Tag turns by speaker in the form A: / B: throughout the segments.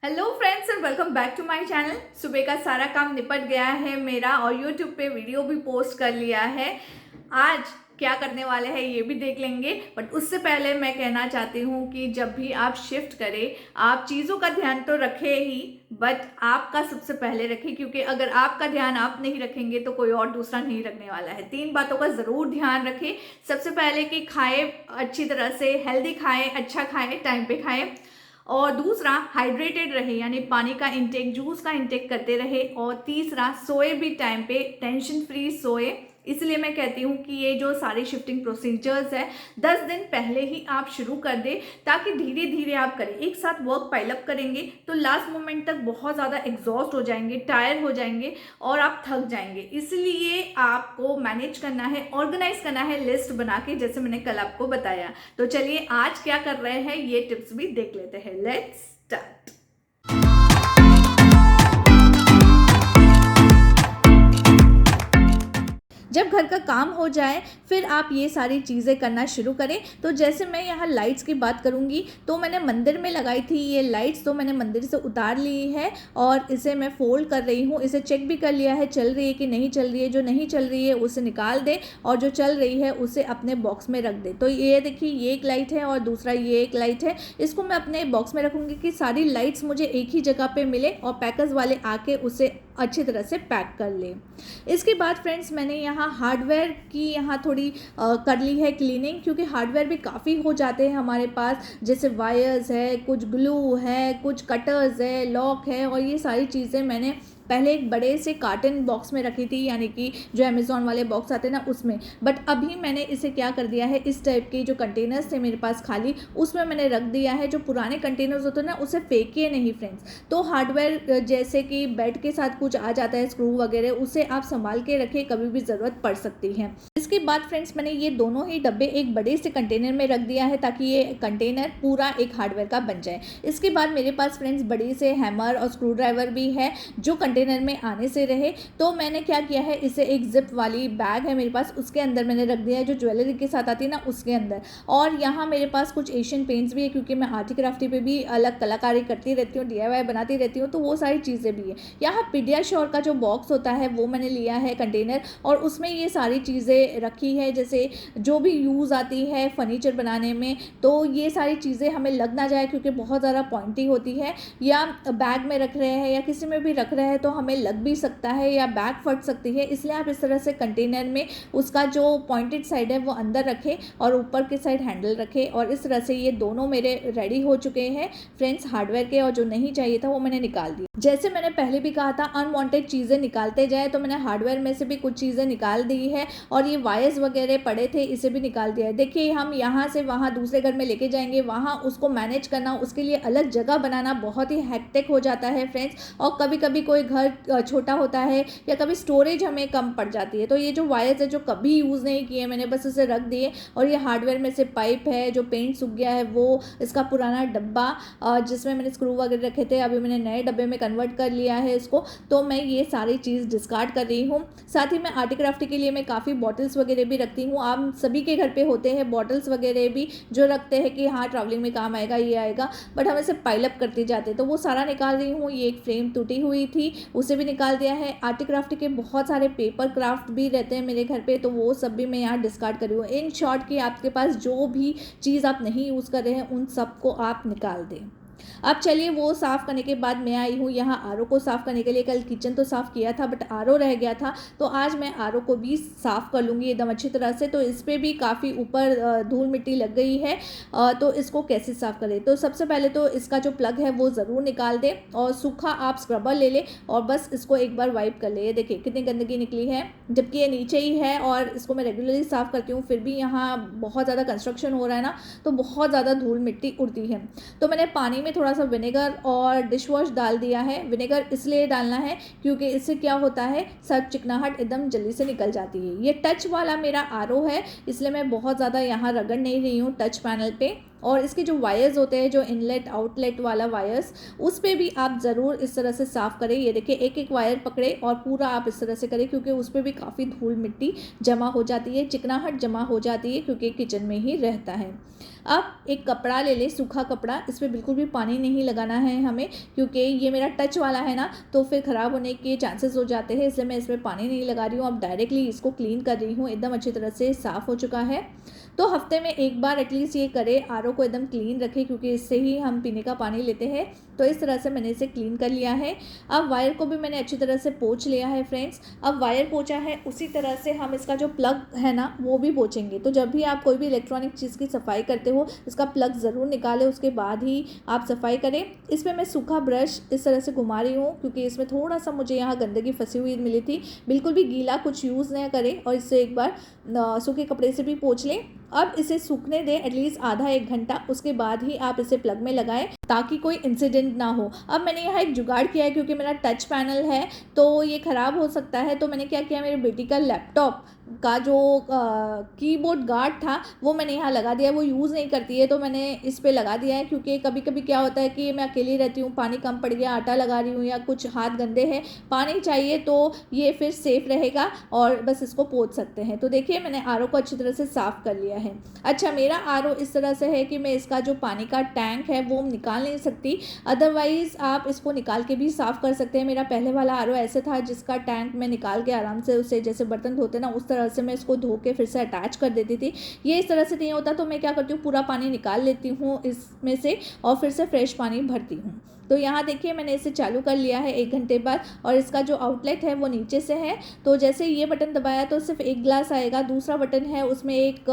A: Hello friends and welcome back to my channel. सुबह का सारा काम निपट गया है मेरा और यूट्यूब पे वीडियो भी पोस्ट कर लिया है। आज क्या करने वाले हैं ये भी देख लेंगे, बट उससे पहले मैं कहना चाहती हूँ कि जब भी आप शिफ्ट करें आप चीज़ों का ध्यान तो रखें ही, बट आपका सबसे पहले रखें, क्योंकि अगर आपका ध्यान आप नहीं रखेंगे तो कोई और दूसरा नहीं रखने वाला है। 3 बातों का ज़रूर ध्यान रखें। सबसे पहले कि खाएं अच्छी तरह से, हेल्दी खाएं, अच्छा खाएं, टाइम पे खाएं। और दूसरा, हाइड्रेटेड रहे, यानी पानी का इंटेक, जूस का इंटेक करते रहे। और तीसरा, सोए भी टाइम पे, टेंशन फ्री सोए। इसलिए मैं कहती हूँ कि ये जो सारी शिफ्टिंग प्रोसीजर्स है 10 दिन पहले ही आप शुरू कर दें, ताकि धीरे धीरे आप करें। एक साथ वर्क पाइलअप करेंगे तो लास्ट मोमेंट तक बहुत ज़्यादा एग्जॉस्ट हो जाएंगे, टायर हो जाएंगे और आप थक जाएंगे। इसलिए आपको मैनेज करना है, ऑर्गेनाइज करना है, लिस्ट बना के, जैसे मैंने कल आपको बताया। तो चलिए आज क्या कर रहे हैं ये टिप्स भी देख लेते हैं। Let's start. जब घर का काम हो जाए फिर आप ये सारी चीज़ें करना शुरू करें। तो जैसे मैं यहाँ लाइट्स की बात करूँगी तो मैंने मंदिर में लगाई थी ये लाइट्स, तो मैंने मंदिर से उतार ली है और इसे मैं फोल्ड कर रही हूँ। इसे चेक भी कर लिया है चल रही है कि नहीं चल रही है। जो नहीं चल रही है उसे निकाल दे और जो चल रही है उसे अपने बॉक्स में रख दे। तो ये देखिए, ये एक लाइट है और दूसरा ये एक लाइट है। इसको मैं अपने बॉक्स में रखूँगी कि सारी लाइट्स मुझे एक ही जगह पर मिले और पैकर्स वाले आके उसे अच्छी तरह से पैक कर ले। इसके बाद फ्रेंड्स मैंने यहाँ हार्डवेयर की यहाँ थोड़ी कर ली है क्लीनिंग, क्योंकि हार्डवेयर भी काफ़ी हो जाते हैं हमारे पास। जैसे वायर्स है, कुछ ग्लू है, कुछ कटर्स है, लॉक है, और ये सारी चीज़ें मैंने पहले एक बड़े से कार्टन बॉक्स में रखी थी, यानी कि जो अमेज़ॉन वाले बॉक्स आते हैं ना उसमें। बट अभी मैंने इसे क्या कर दिया है, इस टाइप के जो कंटेनर्स थे मेरे पास खाली, उसमें मैंने रख दिया है। जो पुराने कंटेनर्स होते हैं ना उसे फेंकिए नहीं फ्रेंड्स। तो हार्डवेयर जैसे कि बेड के साथ कुछ आ जाता है, स्क्रू वगैरह, उसे आप संभाल के रखिए, कभी भी ज़रूरत पड़ सकती है। इसके बाद फ्रेंड्स मैंने ये दोनों ही डब्बे एक बड़े से कंटेनर में रख दिया है, ताकि ये कंटेनर पूरा एक हार्डवेयर का बन जाए। इसके बाद मेरे पास फ्रेंड्स बड़ी से हैमर और स्क्रू ड्राइवर भी है जो कंटेनर में आने से रहे। तो मैंने क्या किया है, इसे एक जिप वाली बैग है मेरे पास, उसके अंदर मैंने रख दिया है, जो ज्वेलरी के साथ आती है ना उसके अंदर। और यहाँ मेरे पास कुछ एशियन पेंट्स भी है, क्योंकि मैं आर्ट क्राफ्टी पे भी अलग कलाकारी करती रहती हूँ, DIY बनाती रहती हूँ, तो वो सारी चीज़ें भी है। यहाँ पीडियाश्योर का जो बॉक्स होता है वो मैंने लिया है कंटेनर, और उसमें ये सारी चीज़ें रखी है, जैसे जो भी यूज़ आती है फर्नीचर बनाने में। तो ये सारी चीज़ें हमें लग ना जाए, क्योंकि बहुत ज़्यादा पॉइंटी होती है, या बैग में रख रहे हैं या किसी में भी रख रहे हैं तो हमें लग भी सकता है या बैग फट सकती है। इसलिए आप इस तरह से कंटेनर में उसका जो पॉइंटेड साइड है वो अंदर रखें और ऊपर के साइड हैंडल रखें। और इस तरह से ये दोनों मेरे रेडी हो चुके हैं फ्रेंड्स हार्डवेयर के, और जो नहीं चाहिए था वो मैंने निकाल दिया। जैसे मैंने पहले भी कहा था, अनवांटेड चीज़ें निकालते जाए, तो मैंने हार्डवेयर में से भी कुछ चीज़ें निकाल दी है, और ये वायर्स वगैरह पड़े थे इसे भी निकाल दिया है। देखिए, हम यहाँ से वहाँ दूसरे घर में लेके जाएंगे, वहाँ उसको मैनेज करना, उसके लिए अलग जगह बनाना बहुत ही हेक्टिक हो जाता है फ्रेंड्स। और कभी कभी कोई घर छोटा होता है या कभी स्टोरेज हमें कम पड़ जाती है। तो ये जो वायर्स है जो कभी यूज़ नहीं किए, मैंने बस उसे रख दिए। और ये हार्डवेयर में से पाइप है, जो पेंट सूख गया है वो, इसका पुराना डब्बा जिसमें मैंने स्क्रू वगैरह रखे थे, अभी मैंने नए डब्बे में कन्वर्ट कर लिया है इसको। तो मैं ये सारी चीज़ डिस्कार्ड कर रही हूँ। साथ ही मैं आर्ट क्राफ्टी के लिए मैं काफ़ी बॉटल्स वगैरह भी रखती हूँ। आप सभी के घर पे होते हैं बॉटल्स वगैरह भी, जो रखते हैं कि हाँ ट्रैवलिंग में काम आएगा, ये आएगा, बट हम इसे पाइलअप करते जाते हैं। तो वो सारा निकाल रही हूँ। ये एक फ्रेम टूटी हुई थी, उसे भी निकाल दिया है। आर्ट क्राफ्ट के बहुत सारे पेपर क्राफ्ट भी रहते हैं मेरे घर पे, तो वो सब भी मैं यहाँ डिस्कार्ड कर रही हूँ। इन शॉर्ट कि आपके पास जो भी चीज़ आप नहीं यूज़ कर रहे हैं उन सबको आप निकाल दें। अब चलिए, वो साफ़ करने के बाद मैं आई हूँ यहाँ आरओ को साफ़ करने के लिए। कल किचन तो साफ़ किया था बट आरओ रह गया था, तो आज मैं आरओ को भी साफ़ कर लूँगी एकदम अच्छी तरह से। तो इस पर भी काफ़ी ऊपर धूल मिट्टी लग गई है, तो इसको कैसे साफ़ करें। तो सबसे पहले तो इसका जो प्लग है वो ज़रूर निकाल दें, और सूखा आप स्क्रबर ले लें और बस इसको एक बार वाइप कर ले। ये देखिए कितनी गंदगी निकली है, जबकि ये नीचे ही है और इसको मैं रेगुलरली साफ़ करती हूँ, फिर भी यहाँ बहुत ज़्यादा कंस्ट्रक्शन हो रहा है ना, तो बहुत ज़्यादा धूल मिट्टी उड़ती है। तो मैंने पानी में थोड़ा सा विनेगर और डिश वॉश डाल दिया है। विनेगर इसलिए डालना है क्योंकि इससे क्या होता है, सब चिकनाहट एकदम जल्दी से निकल जाती है। ये टच वाला मेरा आरओ है, इसलिए मैं बहुत ज़्यादा यहाँ रगड़ नहीं रही हूँ टच पैनल पे। और इसके जो वायर्स होते हैं, जो इनलेट आउटलेट वाला वायर्स, उस पे भी आप ज़रूर इस तरह से साफ़ करें। ये देखिए एक एक वायर पकड़े और पूरा आप इस तरह से करें, क्योंकि उस पर भी काफ़ी धूल मिट्टी जमा हो जाती है, चिकनाहट जमा हो जाती है, क्योंकि किचन में ही रहता है। अब एक कपड़ा ले लें, सूखा कपड़ा, इस पर बिल्कुल भी पानी नहीं लगाना है हमें, क्योंकि ये मेरा टच वाला है ना, तो फिर ख़राब होने के चांसेस हो जाते हैं, इसलिए मैं इसमें पानी नहीं लगा रही हूँ। अब डायरेक्टली इसको क्लीन कर रही हूँ, एकदम अच्छी तरह से साफ़ हो चुका है। तो हफ्ते में एक बार एटलीस्ट ये करें, आरओ को एकदम क्लीन रखें, क्योंकि इससे ही हम पीने का पानी लेते हैं। तो इस तरह से मैंने इसे क्लीन कर लिया है। अब वायर को भी मैंने अच्छी तरह से पोंछ लिया है फ्रेंड्स। अब वायर पोंछा है, उसी तरह से हम इसका जो प्लग है ना वो भी पोंछेंगे। तो जब भी आप कोई भी इलेक्ट्रॉनिक चीज़ की सफाई करते हो, इसका प्लग ज़रूर निकालें, उसके बाद ही आप सफाई करें। इसमें मैं सूखा ब्रश इस तरह से घुमा रही हूँ, क्योंकि इसमें थोड़ा सा मुझे यहाँ गंदगी फंसी हुई मिली थी। बिल्कुल भी गीला कुछ यूज़ ना करें, और इससे एक बार सूखे कपड़े से भी पोंछ लें। अब इसे सूखने दें एटलीस्ट आधा एक घंटा, उसके बाद ही आप इसे प्लग में लगाएं, ताकि कोई इंसिडेंट ना हो। अब मैंने यहाँ एक जुगाड़ किया है, क्योंकि मेरा टच पैनल है तो ये ख़राब हो सकता है। तो मैंने क्या किया, मेरे बेटी का लैपटॉप का जो कीबोर्ड गार्ड था वो मैंने यहाँ लगा दिया है। वो यूज़ नहीं करती है, तो मैंने इस पे लगा दिया है, क्योंकि कभी कभी क्या होता है कि मैं अकेली रहती हूँ, पानी कम पड़ गया, आटा लगा रही हूँ, या कुछ हाथ गंदे हैं, पानी चाहिए, तो ये फिर सेफ रहेगा और बस इसको पोंछ सकते हैं। तो देखिए मैंने आरओ को अच्छी तरह से साफ़ कर लिया है। अच्छा, मेरा आरओ इस तरह से है कि मैं इसका जो पानी का टैंक है वो निकाल नहीं सकती, अदरवाइज़ आप इसको निकाल के भी साफ़ कर सकते हैं। मेरा पहले वाला आरओ ऐसे था, जिसका टैंक मैं निकाल के आराम से उसे, जैसे बर्तन धोते ना उस तरह से मैं इसको धो के फिर से अटैच कर देती थी। ये इस तरह से नहीं होता, तो मैं क्या करती हूँ, पूरा पानी निकाल लेती हूँ इसमें से और फिर से फ्रेश पानी भरती हूँ। तो यहाँ देखिए मैंने इसे चालू कर लिया है 1 घंटे बाद, और इसका जो आउटलेट है वो नीचे से है। तो जैसे ये बटन दबाया तो सिर्फ 1 गिलास आएगा, दूसरा बटन है उसमें एक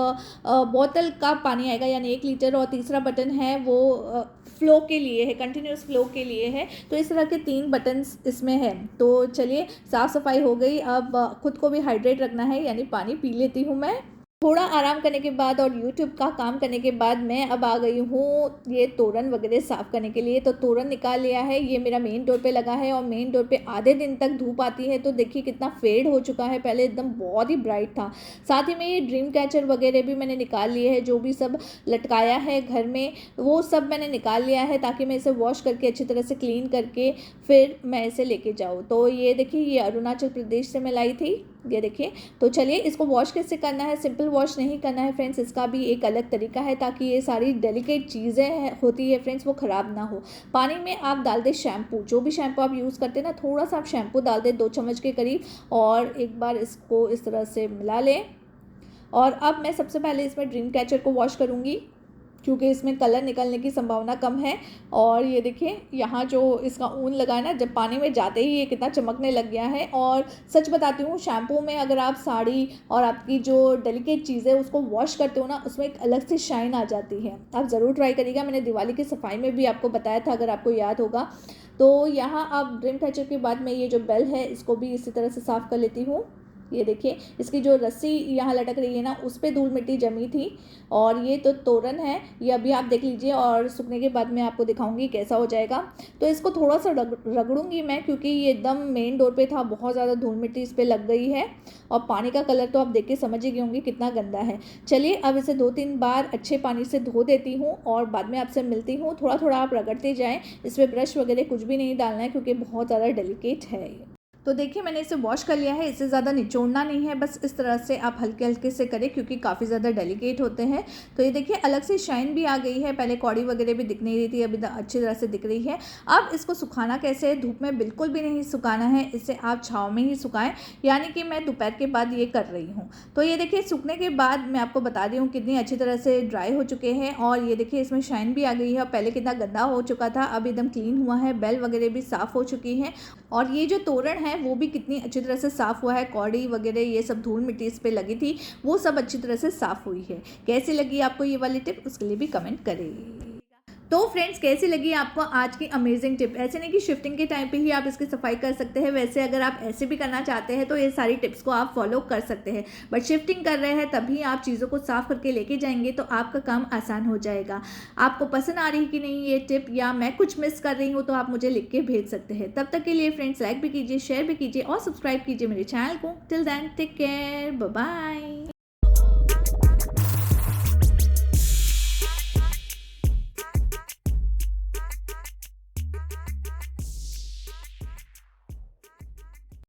A: बोतल का पानी आएगा, यानी 1 लीटर, और तीसरा बटन है वो फ्लो के लिए है, कंटिन्यूस फ्लो के लिए है। तो इस तरह के 3 बटन्स इसमें है। तो चलिए साफ़ सफाई हो गई, अब खुद को भी हाइड्रेट रखना है, यानी पानी पी लेती हूँ मैं। थोड़ा आराम करने के बाद और यूट्यूब का काम करने के बाद मैं अब आ गई हूँ ये तोरण वगैरह साफ़ करने के लिए। तो तोरण निकाल लिया है, ये मेरा मेन डोर पे लगा है, और मेन डोर पे आधे दिन तक धूप आती है। तो देखिए कितना फेड हो चुका है, पहले एकदम बहुत ही ब्राइट था। साथ ही में ये ड्रीम कैचर वगैरह भी मैंने निकाल लिए है, जो भी सब लटकाया है घर में वो सब मैंने निकाल लिया है, ताकि मैं इसे वॉश करके अच्छी तरह से क्लीन करके फिर मैं इसे लेके जाऊँ। तो ये देखिए, ये अरुणाचल प्रदेश से मैं लाई थी, ये देखिए। तो चलिए इसको वॉश कैसे करना है, सिंपल वॉश नहीं करना है फ्रेंड्स, इसका भी एक अलग तरीका है, ताकि ये सारी डेलिकेट चीज़ें होती है फ्रेंड्स वो ख़राब ना हो। पानी में आप डाल दें शैम्पू, जो भी शैम्पू आप यूज़ करते हैं ना, थोड़ा सा आप शैम्पू डाल दें 2 चम्मच के करीब, और एक बार इसको इस तरह से मिला लें। और अब मैं सबसे पहले इसमें ड्रीम कैचर को वॉश करूँगी, क्योंकि इसमें कलर निकलने की संभावना कम है। और ये देखिए यहाँ जो इसका ऊन लगा है ना, जब पानी में जाते ही ये कितना चमकने लग गया है। और सच बताती हूँ, शैम्पू में अगर आप साड़ी और आपकी जो डेलिकेट चीज़ें उसको वॉश करते हो ना, उसमें एक अलग से शाइन आ जाती है। आप ज़रूर ट्राई करिएगा, मैंने दिवाली की सफाई में भी आपको बताया था, अगर आपको याद होगा। तो यहाँ अब ड्रीम कैचर के बाद मैं ये जो बेल है इसको भी इसी तरह से साफ़ कर लेती हूँ। ये देखिए इसकी जो रस्सी यहाँ लटक रही है ना, उस पर धूल मिट्टी जमी थी। और ये तो तोरण है, ये अभी आप देख लीजिए, और सूखने के बाद मैं आपको दिखाऊंगी कैसा हो जाएगा। तो इसको थोड़ा सा रगड़ूंगी मैं, क्योंकि ये एकदम मेन डोर पे था, बहुत ज़्यादा धूल मिट्टी इस पर लग गई है। और पानी का कलर तो आप देख के समझ ही गए होंगे कितना गंदा है। चलिए अब इसे 2-3 बार अच्छे पानी से धो देती हूँ, और बाद में आपसे मिलती हूँ। थोड़ा थोड़ा आप रगड़ते जाएँ, इसमें ब्रश वगैरह कुछ भी नहीं डालना है, क्योंकि बहुत ज़्यादा डेलिकेट है। तो देखिए मैंने इसे वॉश कर लिया है, इससे ज़्यादा निचोड़ना नहीं है, बस इस तरह से आप हल्के हल्के से करें, क्योंकि काफ़ी ज़्यादा डेलिकेट होते हैं। तो ये देखिए अलग से शाइन भी आ गई है, पहले कौड़ी वगैरह भी दिख नहीं रही थी, अभी अच्छी तरह से दिख रही है। अब इसको सुखाना कैसे है, धूप में बिल्कुल भी नहीं सुखाना है, इसे आप छाँव में ही सुखाएं, यानी कि मैं दोपहर के बाद ये कर रही हूँ। तो ये देखिए सूखने के बाद मैं आपको बता दी हूँ कितनी अच्छी तरह से ड्राई हो चुके हैं, और ये देखिए इसमें शाइन भी आ गई है। पहले कितना गंदा हो चुका था, अब एकदम क्लीन हुआ है, बेल वगैरह भी साफ़ हो चुकी हैं, और ये जो तोरण है वो भी कितनी अच्छी तरह से साफ़ हुआ है। कौड़ी वगैरह ये सब धूल मिट्टी इस पे लगी थी, वो सब अच्छी तरह से साफ़ हुई है। कैसी लगी आपको ये वाली टिप, उसके लिए भी कमेंट करें। तो फ्रेंड्स कैसी लगी आपको आज की अमेजिंग टिप। ऐसे नहीं कि शिफ्टिंग के टाइम पे ही आप इसकी सफाई कर सकते हैं, वैसे अगर आप ऐसे भी करना चाहते हैं तो ये सारी टिप्स को आप फॉलो कर सकते हैं, बट शिफ्टिंग कर रहे हैं तभी आप चीज़ों को साफ करके लेके जाएंगे तो आपका काम आसान हो जाएगा। आपको पसंद आ रही कि नहीं ये टिप, या मैं कुछ मिस कर रही हूँ, तो आप मुझे लिख के भेज सकते हैं। तब तक के लिए फ्रेंड्स लाइक भी कीजिए, शेयर भी कीजिए और सब्सक्राइब कीजिए मेरे चैनल को। Till then take care, bye bye.